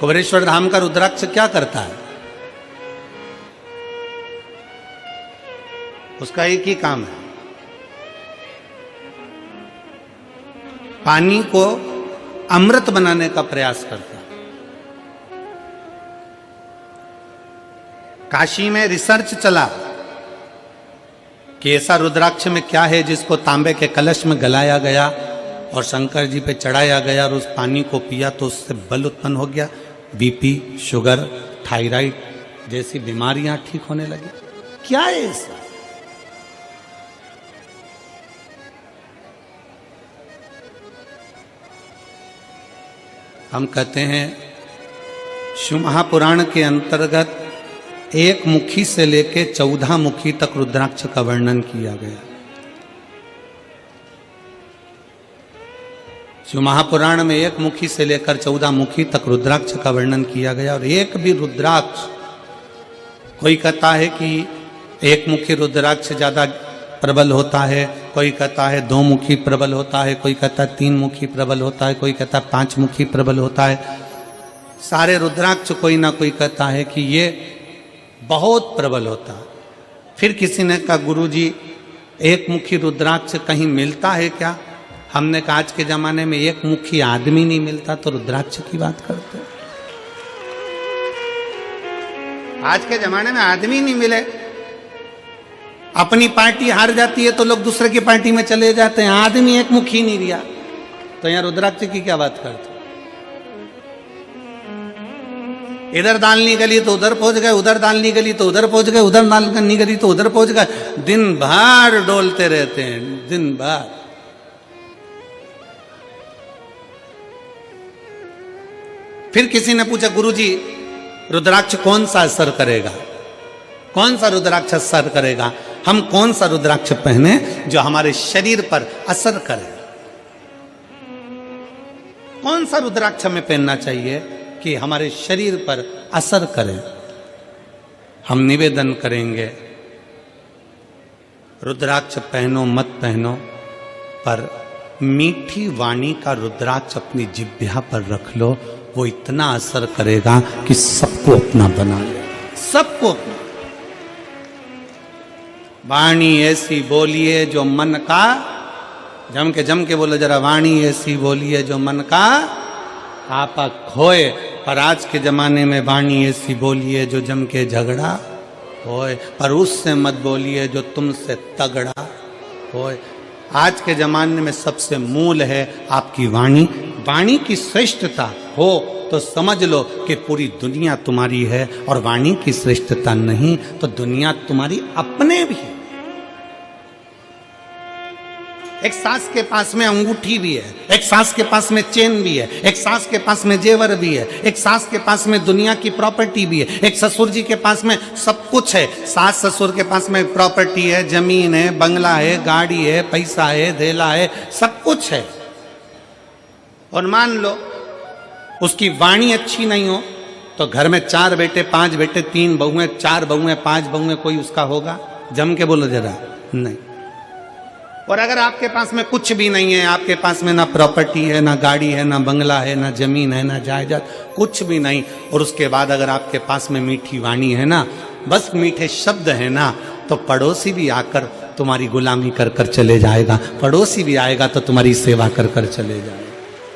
कुबेरेश्वर धाम का रुद्राक्ष क्या करता है? उसका एक ही काम है, पानी को अमृत बनाने का प्रयास करता है। काशी में रिसर्च चला कि ऐसा रुद्राक्ष में क्या है जिसको तांबे के कलश में गलाया गया और शंकर जी पे चढ़ाया गया और उस पानी को पिया तो उससे बल उत्पन्न हो गया, बीपी, शुगर, थायराइड जैसी बीमारियां ठीक होने लगी। क्या है ऐसा? हम कहते हैं शिव महापुराण के अंतर्गत एक मुखी से लेके 14 मुखी तक रुद्राक्ष का वर्णन किया गया। शिव महापुराण में एक मुखी से लेकर 14 मुखी तक रुद्राक्ष का वर्णन किया गया और एक भी रुद्राक्ष, कोई कहता है कि एक मुखी रुद्राक्ष ज्यादा प्रबल होता है, कोई कहता है 2 मुखी प्रबल होता है, कोई कहता है 3 मुखी प्रबल होता है, कोई कहता है 5 मुखी प्रबल होता है। सारे रुद्राक्ष कोई ना कोई कहता है कि ये बहुत प्रबल होता है। फिर किसी ने कहा गुरुजी एक मुखी रुद्राक्ष कहीं मिलता है क्या? हमने कहा आज के जमाने में एक मुखी आदमी नहीं मिलता तो रुद्राक्ष की बात करते हैं। आज के जमाने में आदमी नहीं मिले, अपनी पार्टी हार जाती है तो लोग दूसरे की पार्टी में चले जाते हैं, आदमी एक मुखी नहीं रिया तो यहां रुद्राक्ष की क्या बात करते? इधर दाल नहीं गली तो उधर पहुंच गए, उधर दाल नहीं गली तो उधर पहुंच गए, उधर दाल नहीं गली तो उधर पहुंच गए। दिन भर डोलते रहते हैं, दिन भर। फिर किसी ने पूछा गुरुजी रुद्राक्ष कौन सा असर करेगा, कौन सा रुद्राक्ष असर करेगा? हम कौन सा रुद्राक्ष पहने जो हमारे शरीर पर असर करे? कौन सा रुद्राक्ष हमें पहनना चाहिए कि हमारे शरीर पर असर करे? हम निवेदन करेंगे रुद्राक्ष पहनो मत पहनो, पर मीठी वाणी का रुद्राक्ष अपनी जिह्वा पर रख लो, वो इतना असर करेगा कि सबको अपना बना ले, सबको अपना। वाणी ऐसी बोलिए जो मन का, जम के बोलो जरा, वाणी ऐसी बोलिए जो मन का आपा खोए। पर आज के जमाने में वाणी ऐसी बोलिए जो जम के झगड़ा होए, पर उससे मत बोलिए जो तुमसे तगड़ा होए। आज के जमाने में सबसे मूल है आपकी वाणी। वाणी की श्रेष्ठता हो तो समझ लो कि पूरी दुनिया तुम्हारी है, और वाणी की श्रेष्ठता नहीं तो दुनिया तुम्हारी अपने भी है। एक सास के पास में अंगूठी भी है, एक सास के पास में चेन भी है, एक सास के पास में जेवर भी है, एक सास के पास में दुनिया की प्रॉपर्टी भी है, एक ससुर जी के पास में सब कुछ है। सास ससुर के पास में प्रॉपर्टी है, जमीन है, बंगला है, गाड़ी है, पैसा है, धेला है, सब कुछ है। और मान लो उसकी वाणी अच्छी नहीं हो तो घर में 4 बेटे, 5 बेटे, 3 बहुएं, 4 बहुएं, 5 बहुएं, कोई उसका होगा? जम के बोलो जरा, नहीं। और अगर आपके पास में कुछ भी नहीं है, आपके पास में ना प्रॉपर्टी है, ना गाड़ी है, ना बंगला है, ना जमीन है, ना जायदाद, कुछ भी नहीं, और उसके बाद अगर आपके पास में मीठी वाणी है ना, बस मीठे शब्द है ना, तो पड़ोसी भी आकर तुम्हारी गुलामी कर कर चले जाएगा, पड़ोसी भी आएगा तो तुम्हारी सेवा कर कर चले जाएगा।